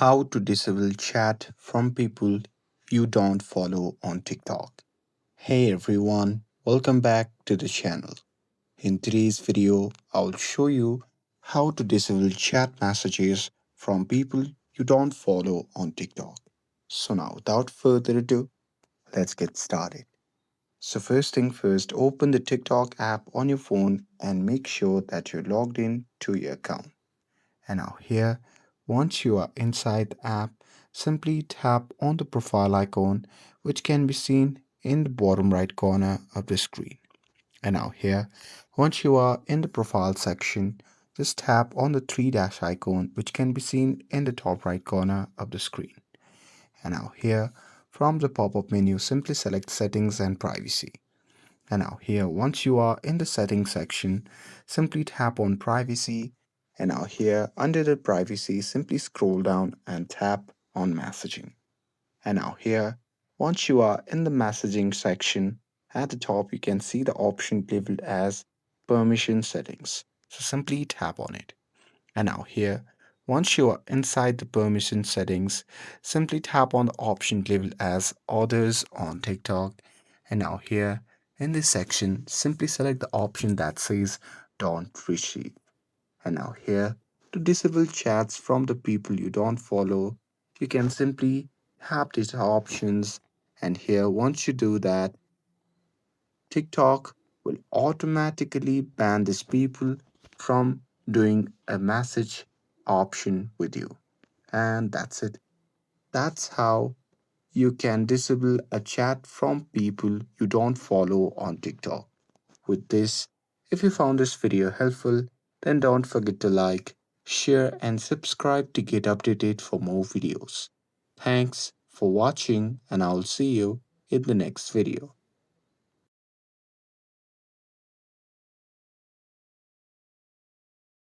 How to disable chat from people you don't follow on TikTok. Hey everyone, welcome back to the channel. In today's video, I'll show you how to disable chat messages from people you don't follow on TikTok. So now, without further ado, let's get started. So first thing first, open the TikTok app on your phone and make sure that you're logged in to your account. And now here, once you are inside the app, simply tap on the profile icon, which can be seen in the bottom right corner of the screen. And now here, once you are in the profile section, just tap on the three dash icon, which can be seen in the top right corner of the screen. And now here, from the pop-up menu, simply select settings and privacy. And now here, once you are in the settings section, simply tap on privacy. And now here, under the privacy, simply scroll down and tap on messaging. And now here, once you are in the messaging section, at the top, you can see the option labeled as permission settings. So simply tap on it. And now here, once you are inside the permission settings, simply tap on the option labeled as others on TikTok. And now here in this section, simply select the option that says don't receive. And now here, to disable chats from the people you don't follow, you can simply tap these options. And here, once you do that, TikTok will automatically ban these people from doing a message option with you. And that's it. That's how you can disable a chat from people you don't follow on TikTok. With this, if you found this video helpful, then don't forget to like, share, and subscribe to get updated for more videos. Thanks for watching, and I'll see you in the next video.